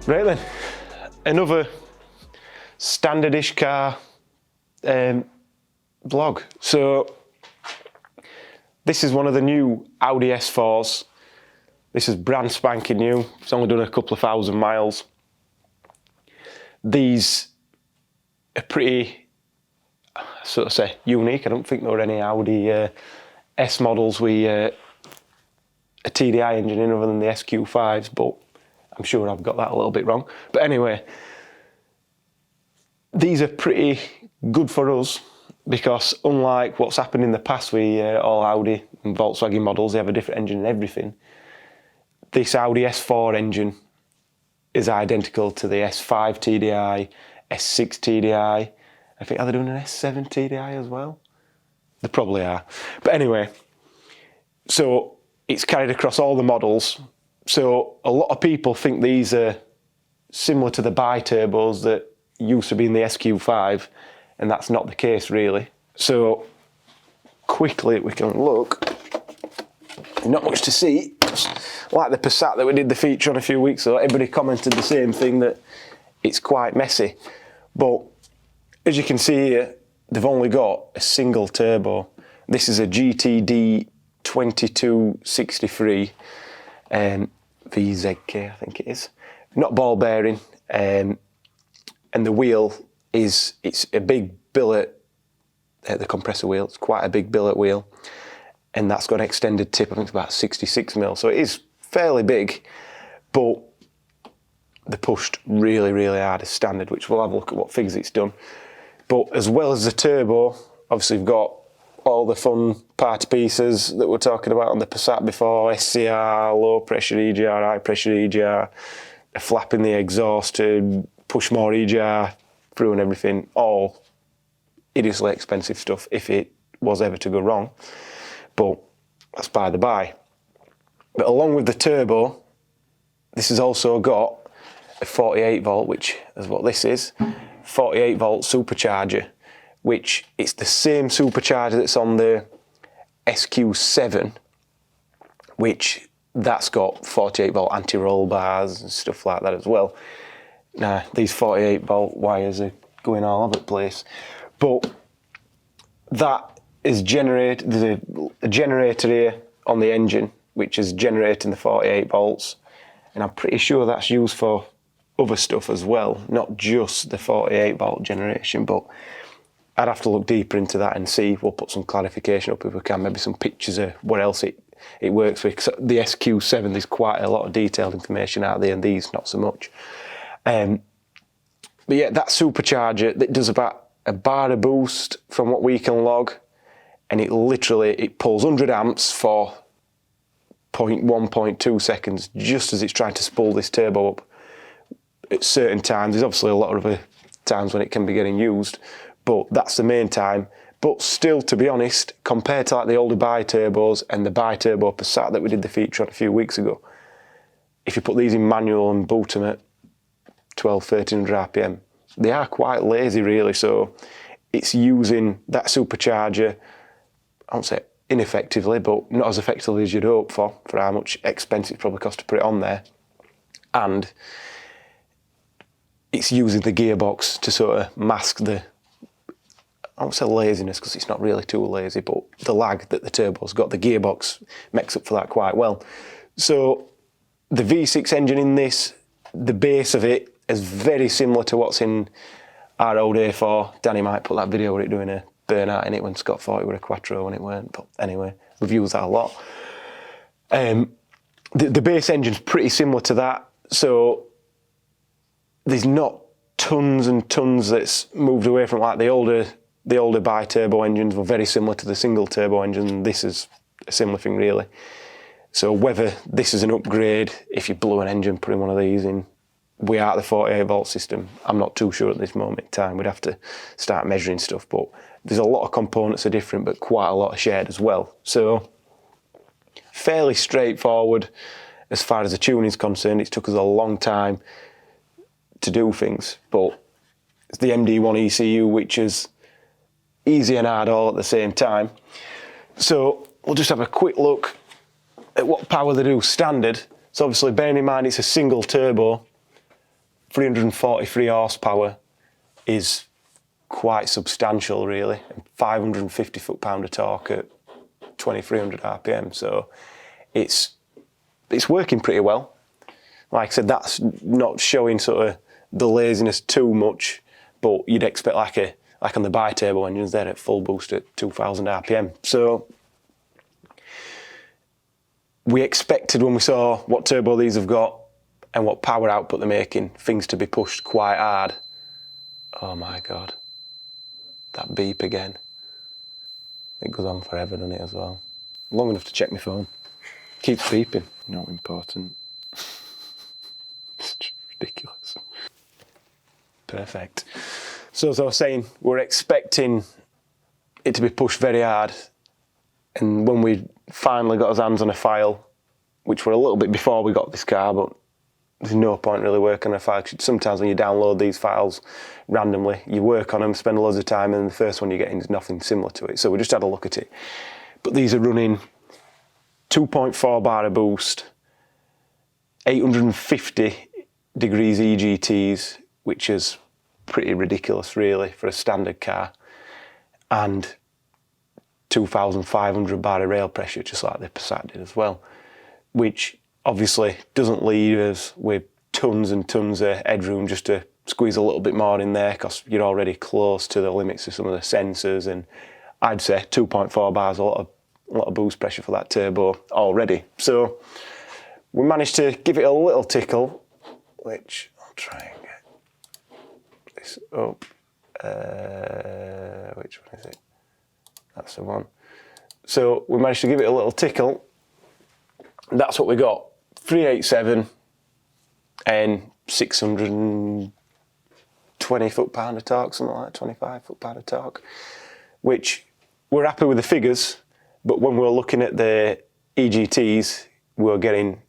Right then, another standardish car vlog. So this is one of the new Audi S4s. This is brand spanking new. It's only done a couple of thousand miles. These are pretty, sort of say, unique. I don't think there were any Audi S models with a TDI engine in other than the SQ5s, but I'm sure I've got that a little bit wrong. But anyway, these are pretty good for us because unlike what's happened in the past with all Audi and Volkswagen models, they have a different engine and everything. This Audi S4 engine is identical to the S5 TDI, S6 TDI. I think, are they doing an S7 TDI as well? They probably are. But anyway, so it's carried across all the models. So a lot of people think these are similar to the bi-turbos that used to be in the SQ5, and that's not the case really. So quickly we can look. Not much to see. Like the Passat that we did the feature on a few weeks ago, everybody commented the same thing, that it's quite messy. But as you can see here, they've only got a single turbo. This is a GTD 2263 VZK, I think it is. Not ball bearing, and the wheel is, it's a big billet, the compressor wheel, it's quite a big billet wheel, and that's got an extended tip, I think it's about 66mm, so it is fairly big, but they pushed really, really hard as standard, which we'll have a look at what figures it's done. But as well as the turbo, obviously we've got all the fun party pieces that we're talking about on the Passat before, SCR, low pressure EGR, high pressure EGR, a flap in the exhaust to push more EGR through and everything, all idiously expensive stuff if it was ever to go wrong, but that's by the by. But along with the turbo, this has also got a 48 volt, which is what this is, 48 volt supercharger, which it's the same supercharger that's on the SQ7, which that's got 48 volt anti-roll bars and stuff like that as well. Now, these 48 volt wires are going all over the place, but that is there's a generator here on the engine, which is generating the 48 volts, and I'm pretty sure that's used for other stuff as well, not just the 48 volt generation, but I'd have to look deeper into that and see. We'll put some clarification up if we can, maybe some pictures of what else it works with. Cause the SQ7, there's quite a lot of detailed information out there, and these not so much. But yeah, that supercharger that does about a bar of boost from what we can log, and it pulls 100 amps for 0.1, 0.2 seconds, just as it's trying to spool this turbo up at certain times. There's obviously a lot of other times when it can be getting used, but that's the main time. But still, to be honest, compared to like the older bi-turbos and the bi-turbo Passat that we did the feature on a few weeks ago, if you put these in manual and boot them at 1200-1300 RPM, they are quite lazy really, so it's using that supercharger, I won't say ineffectively, but not as effectively as you'd hope for how much expense it probably cost to put it on there. And it's using the gearbox to sort of mask the, I won't say laziness because it's not really too lazy, but the lag that the turbo's got. The gearbox makes up for that quite well. So the V6 engine in this, the base of it is very similar to what's in our old A4. Danny might put that video where it doing a burnout in it when Scott thought it was a Quattro when it weren't, but anyway, we've used that a lot. The base engine's pretty similar to that, so there's not tons and tons that's moved away from, like the older bi-turbo engines were very similar to the single turbo engine. This is a similar thing really. So whether this is an upgrade, if you blew an engine putting one of these in without the 48 volt system, I'm not too sure at this moment in time. We'd have to start measuring stuff, but there's a lot of components are different, but quite a lot are shared as well. So fairly straightforward as far as the tuning is concerned. It took us a long time to do things, but it's the MD1 ECU, which is easy and hard all at the same time. So we'll just have a quick look at what power they do standard. So obviously bearing in mind it's a single turbo, 343 horsepower is quite substantial, really, and 550 foot-pound of torque at 2300 RPM. So it's working pretty well. Like I said, that's not showing sort of the laziness too much, but you'd expect like on the bi-turbo engines, they're at full boost at 2000 RPM. So we expected, when we saw what turbo these have got and what power output they're making, things to be pushed quite hard. Oh my God, that beep again. It goes on forever, doesn't it, as well? Long enough to check my phone. Keeps beeping. Not important. It's just ridiculous. Perfect. So as I was saying, we're expecting it to be pushed very hard, and when we finally got our hands on a file, which were a little bit before we got this car, but there's no point really working on a file. Sometimes when you download these files randomly, you work on them, spend loads of time, and the first one you get in is nothing similar to it. So we just had a look at it. But these are running 2.4 bar of boost, 850 degrees EGTs, which is pretty ridiculous really for a standard car, and 2,500 bar of rail pressure, just like the Passat did as well, which obviously doesn't leave us with tons and tons of headroom just to squeeze a little bit more in there, because you're already close to the limits of some of the sensors, and I'd say 2.4 bars, a lot of boost pressure for that turbo already. So we managed to give it a little tickle, which I'll try and get this up. Which one is it? That's the one. So we managed to give it a little tickle. That's what we got. 387 and 620 foot-pound of torque, something like that, 25 foot-pound of torque, which we're happy with the figures, but when we were looking at the EGTs, we were getting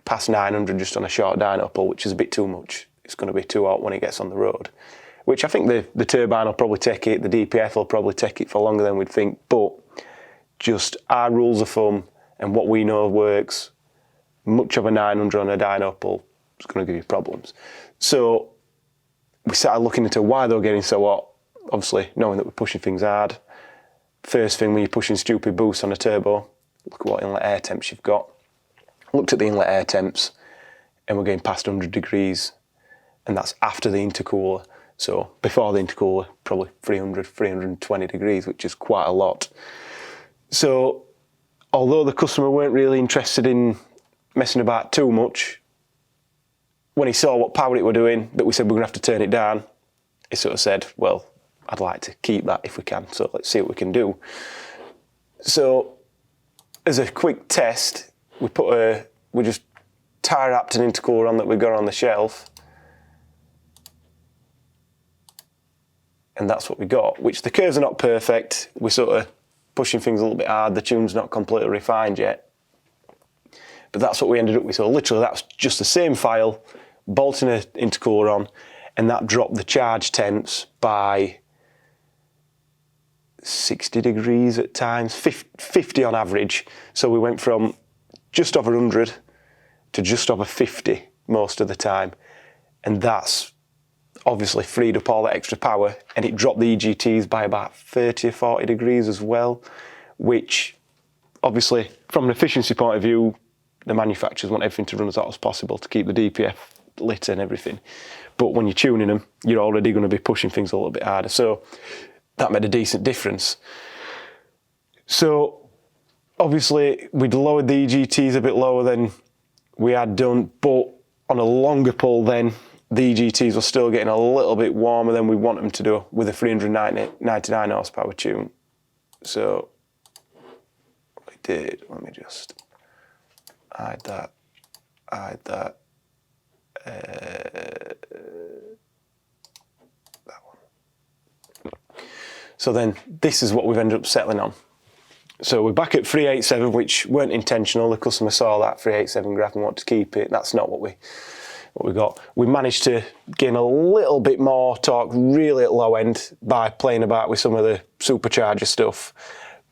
past 900 just on a short dyno pull, which is a bit too much. It's going to be too hot when it gets on the road, which I think the turbine will probably take it, the DPF will probably take it for longer than we'd think, but just our rules of thumb and what we know works, much of a 900 on a dyno pull is going to give you problems. So we started looking into why they were getting so hot, obviously knowing that we're pushing things hard. First thing, when you're pushing stupid boosts on a turbo, look at what inlet air temps you've got. Looked at the inlet air temps, and we're getting past 100 degrees, and that's after the intercooler. So before the intercooler, probably 300, 320 degrees, which is quite a lot. So although the customer weren't really interested in messing about too much, when he saw what power it were doing, that we said we're going to have to turn it down, he sort of said, well, I'd like to keep that if we can, so let's see what we can do. So as a quick test, we just tire wrapped an intercooler on that we got on the shelf, and that's what we got, which the curves are not perfect. We're sort of pushing things a little bit hard, the tune's not completely refined yet, but that's what we ended up with. So literally that's just the same file, bolting an intercooler on, and that dropped the charge temps by 60 degrees at times, 50 on average. So we went from just over 100 to just over 50 most of the time, and that's obviously freed up all that extra power, and it dropped the EGTs by about 30 or 40 degrees as well, which obviously from an efficiency point of view, the manufacturers want everything to run as hot as possible to keep the DPF lit and everything, but when you're tuning them, you're already going to be pushing things a little bit harder, so that made a decent difference. So obviously we'd lowered the EGTs a bit lower than we had done, but on a longer pull then, the EGTs were still getting a little bit warmer than we want them to do with a 399 horsepower tune. So we did, let me just hide that, that one. So then this is what we've ended up settling on. So we're back at 387, which weren't intentional. The customer saw that 387 graph and wanted to keep it. That's not what we got. We managed to gain a little bit more torque really at low end by playing about with some of the supercharger stuff,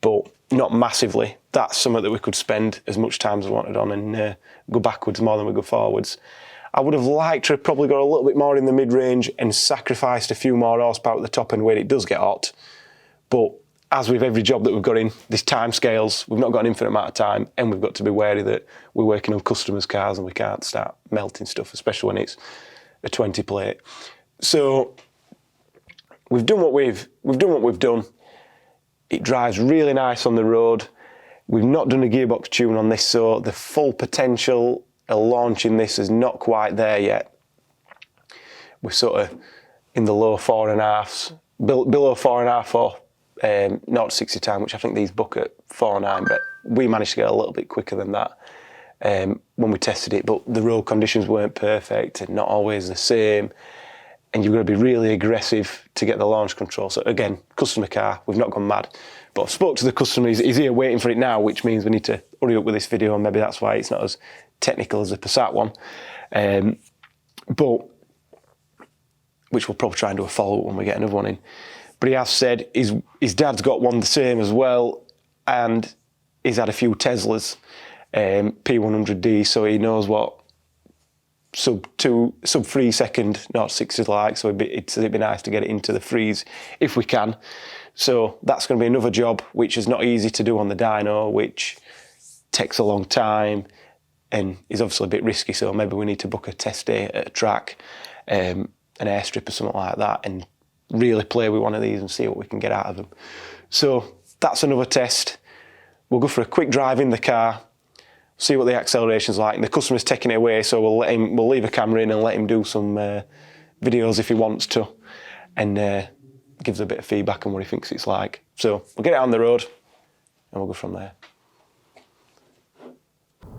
but not massively. That's something that we could spend as much time as we wanted on and go backwards more than we go forwards. I would have liked to have probably got a little bit more in the mid-range and sacrificed a few more horsepower at the top end where it does get hot. But as with every job that we've got in, there's time scales. We've not got an infinite amount of time, and we've got to be wary that we're working on customers' cars and we can't start melting stuff, especially when it's a 20 plate. So we've done what we've done. It drives really nice on the road. We've not done a gearbox tune on this, so the full potential of launching this is not quite there yet. We're sort of in the low 4.5s, below 4.5 for 0 to 60 time, which I think these book at 4.9, but we managed to get a little bit quicker than that when we tested it. But the road conditions weren't perfect and not always the same, and you've got to be really aggressive to get the launch control. So again, customer car, we've not gone mad. But I've spoke to the customer, he's here waiting for it now, which means we need to hurry up with this video, and maybe that's why it's not as technical as the Passat one. But which we'll probably try and do a follow-up when we get another one in. But he has said his dad's got one the same as well, and he's had a few Teslas, P100D, so he knows what sub 3 second 0 to 60 is like, so it'd be nice to get it into the threes if we can. So that's going to be another job which is not easy to do on the dyno, which takes a long time and is obviously a bit risky, so maybe we need to book a test day at a track, an airstrip or something like that, and really play with one of these and see what we can get out of them. So that's another test. We'll go for a quick drive in the car, see what the acceleration's like, and the customer's taking it away, so we'll leave a camera in and let him do some videos if he wants to, and gives a bit of feedback on what he thinks it's like. So we'll get it on the road and we'll go from there.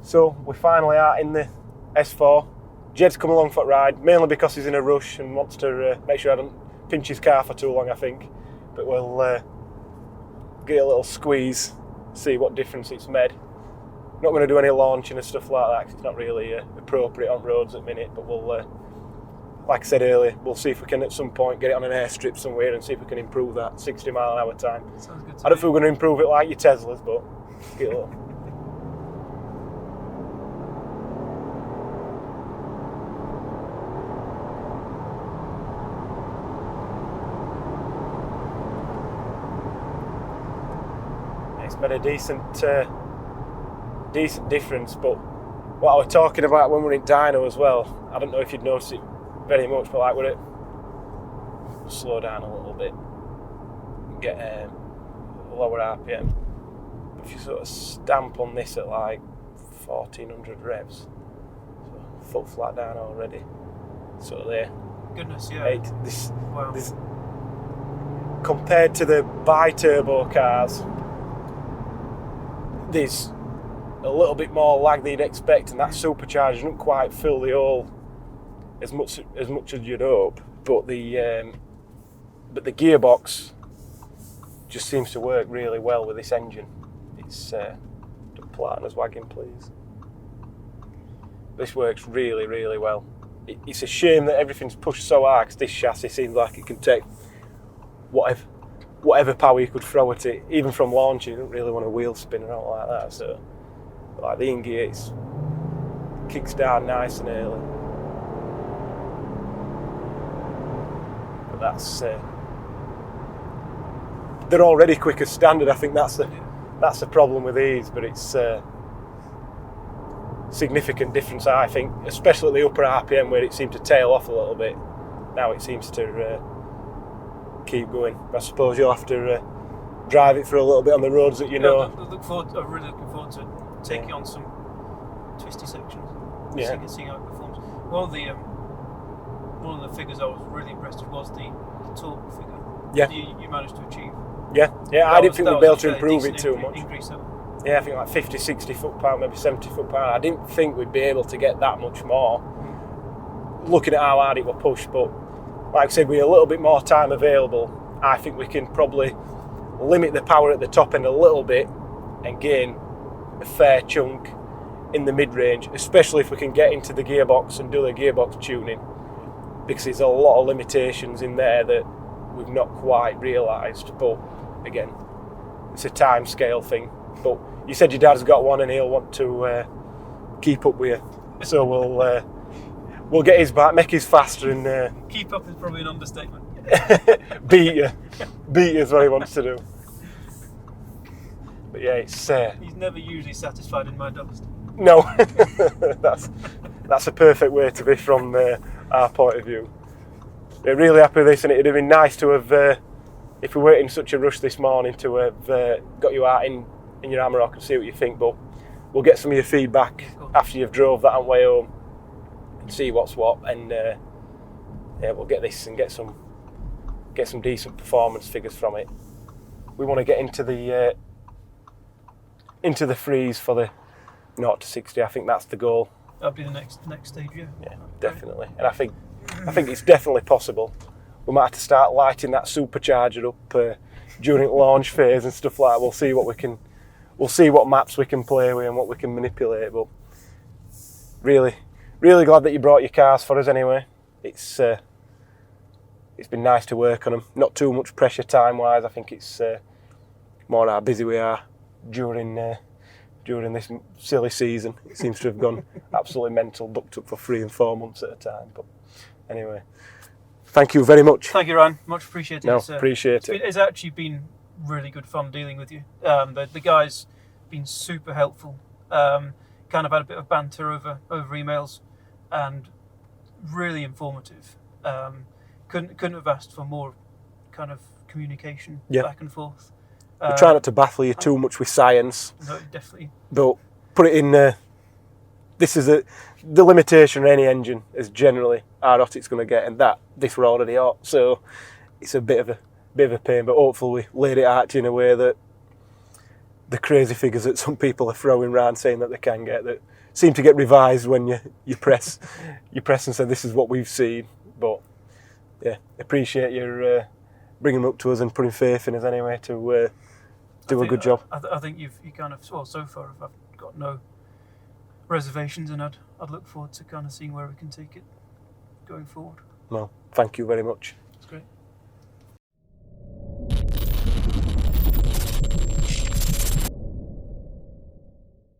So we're finally out in the S4. Jed's come along for a ride, mainly because he's in a rush and wants to make sure I don't pinch his car for too long, I think. But we'll get a little squeeze, see what difference it's made. Not going to do any launching and stuff like that, 'cause it's not really appropriate on roads at the minute, but we'll, like I said earlier, we'll see if we can at some point get it on an airstrip somewhere and see if we can improve that 60 mile an hour time. Sounds good to I don't think we're going to improve it like your Teslas, but get a little. It's made a decent difference, but what I was talking about when we were in dyno as well, I don't know if you'd noticed it very much, but like we're slow down a little bit and get lower RPM. If you sort of stamp on this at like 1400 revs, so foot flat down already, sort of there. Goodness, yeah. This compared to the bi-turbo cars, there's a little bit more lag than you'd expect, and that supercharger doesn't quite fill the hole as much as you'd hope. But the gearbox just seems to work really well with this engine. It's partner's wagging, please. This works really, really well. It's a shame that everything's pushed so hard, because this chassis seems like it can take whatever power you could throw at it, even from launch. You don't really want a wheel spin or anything like that. So, like the in-gear, it kicks down nice and early. But that's they're already quick as standard. I think that's the problem with these. But it's significant difference, I think, especially at the upper RPM where it seemed to tail off a little bit. Now it seems to keep going. I suppose you'll have to drive it for a little bit on the roads that you know. I'm really looking forward to taking on some twisty sections. Yeah. Seeing how it performs. One of the figures I was really impressed with was the torque figure. Yeah. You managed to achieve. Yeah. I didn't think we'd be able to improve it too much. Increase up. Yeah, I think like 50, 60 foot-pound, maybe 70 foot-pound. I didn't think we'd be able to get that much more, looking at how hard it was pushed. But like I said, with a little bit more time available, I think we can probably limit the power at the top end a little bit and gain a fair chunk in the mid-range, especially if we can get into the gearbox and do the gearbox tuning, because there's a lot of limitations in there that we've not quite realised. But again, it's a time scale thing. But you said your dad's got one and he'll want to keep up with you, so we'll get his back, make his faster, and Keep up is probably an understatement. beat you. Beat you is what he wants to do. But yeah, it's He's never usually satisfied in my dust. no. that's a perfect way to be from our point of view. We're really happy with this, and it'd have been nice to have, if we weren't in such a rush this morning, to have got you out in your Amarok and see what you think. But we'll get some of your feedback after you've drove that way home and see what's what, and yeah, we'll get this and get some decent performance figures from it. We want to get into the freeze for the 0 to 60. I think that's the goal. That'll be the next stage, yeah. Yeah, definitely. And I think it's definitely possible. We might have to start lighting that supercharger up during launch phase and stuff like that. We'll see what maps we can play with and what we can manipulate. But really, really glad that you brought your cars for us anyway. It's been nice to work on them. Not too much pressure time-wise. I think it's more how busy we are during this silly season. It seems to have gone absolutely mental, booked up for 3 and 4 months at a time. But anyway, thank you very much. Thank you, Ryan. Much appreciated. No, appreciate it. It's actually been really good fun dealing with you. The guys been super helpful. Kind of had a bit of banter over emails, and really informative. Couldn't have asked for more kind of communication back and forth. We try not to baffle you too much with science. No, definitely. But put it in. This is the limitation of any engine is generally how hot it's going to get, and this we're already hot, so it's a bit of a pain. But hopefully we laid it out to you in a way that the crazy figures that some people are throwing around saying that they can get, that seem to get revised when you press and say this is what we've seen. But yeah, appreciate your bringing them up to us and putting faith in us anyway to do a good job. I think you kind of, well, so far I've got no reservations, and I'd look forward to kind of seeing where we can take it going forward. Well, thank you very much.